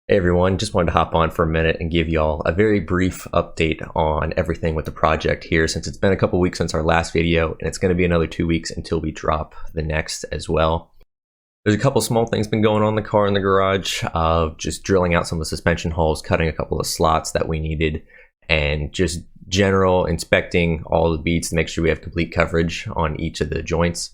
Hey everyone, just wanted to hop on for a minute and give y'all a very brief update on everything with the project here, since it's been a couple weeks since our last video and it's going to be another 2 weeks until we drop the next as well. There's a couple small things been going on in the car in the garage, just drilling out some of the suspension holes, cutting a couple of slots that we needed, and just general inspecting all the beads to make sure we have complete coverage on each of the joints.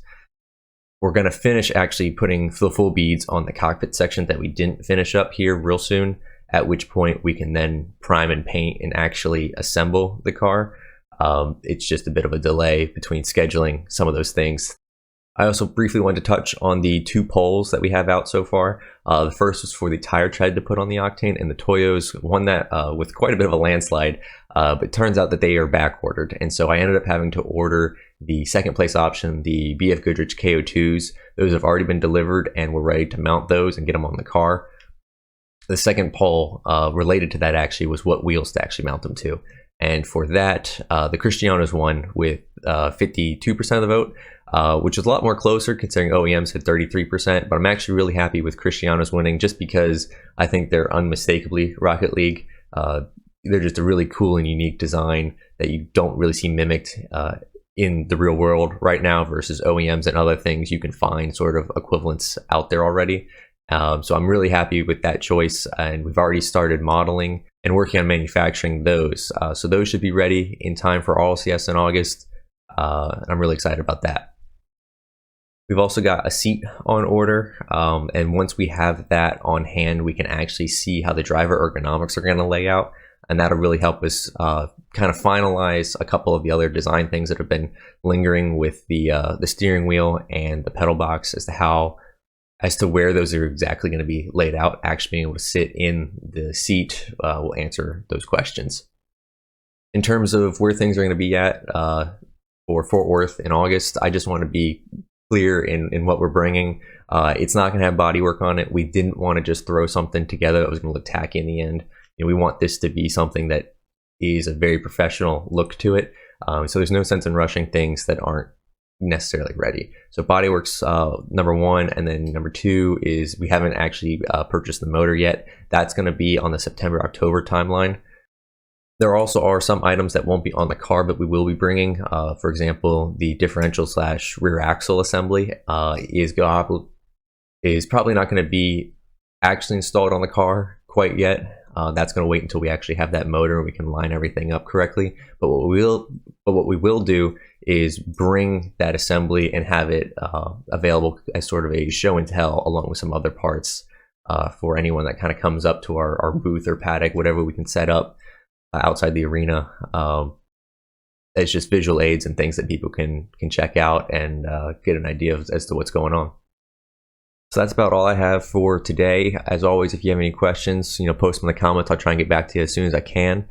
We're going to finish actually putting the full beads on the cockpit section that we didn't finish up here real soon, at which point we can then prime and paint and actually assemble the car. It's just a bit of a delay between scheduling some of those things. I also briefly wanted to touch on the 2 polls that we have out so far. The first was for the tire tread to put on the Octane, and the Toyos won that with quite a bit of a landslide, but it turns out that they are back ordered, and so I ended up having to order the second place option, the BF Goodrich KO2s. Those have already been delivered and we're ready to mount those and get them on the car. The second poll related to that actually was what wheels to actually mount them to, and for that the Cristianos won with 52% of the vote, which is a lot more closer considering OEMs had 33%, but I'm actually really happy with Cristianos winning just because I think they're unmistakably Rocket League. They're just a really cool and unique design that you don't really see mimicked in the real world right now versus OEMs and other things. You can find sort of equivalents out there already. So I'm really happy with that choice, and we've already started modeling and working on manufacturing those. So those should be ready in time for RLCS in August. I'm really excited about that. We've also got a seat on order, and once we have that on hand, we can actually see how the driver ergonomics are going to lay out, and that'll really help us kind of finalize a couple of the other design things that have been lingering with the steering wheel and the pedal box as to where those are exactly going to be laid out. Actually being able to sit in the seat will answer those questions. In terms of where things are going to be at for Fort Worth in August, I just want to be clear in what we're bringing. It's not going to have bodywork on it. We didn't want to just throw something together that was going to look tacky in the end. You know, we want this to be something that is a very professional look to it. So there's no sense in rushing things that aren't necessarily ready. So bodywork's number 1, and then number 2 is we haven't actually purchased the motor yet. That's going to be on the September-October timeline. There also are some items that won't be on the car, but we will be bringing. For example, the differential / rear axle assembly is probably not going to be actually installed on the car quite yet. That's going to wait until we actually have that motor and we can line everything up correctly. But what we will do is bring that assembly and have it available as sort of a show and tell, along with some other parts for anyone that kind of comes up to our booth or paddock, whatever we can set up outside the arena. It's just visual aids and things that people can check out and get an idea as to what's going on. So that's about all I have for today. As always, if you have any questions, post them in the comments. I'll try and get back to you as soon as I can.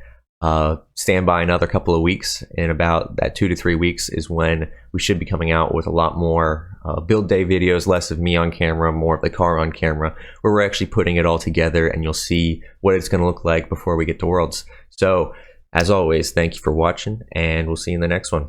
Stand by another couple of weeks. In about that 2 to 3 weeks is when we should be coming out with a lot more build day videos, less of me on camera, more of the car on camera, where we're actually putting it all together and you'll see what it's going to look like before we get to Worlds. So as always, thank you for watching, and we'll see you in the next one.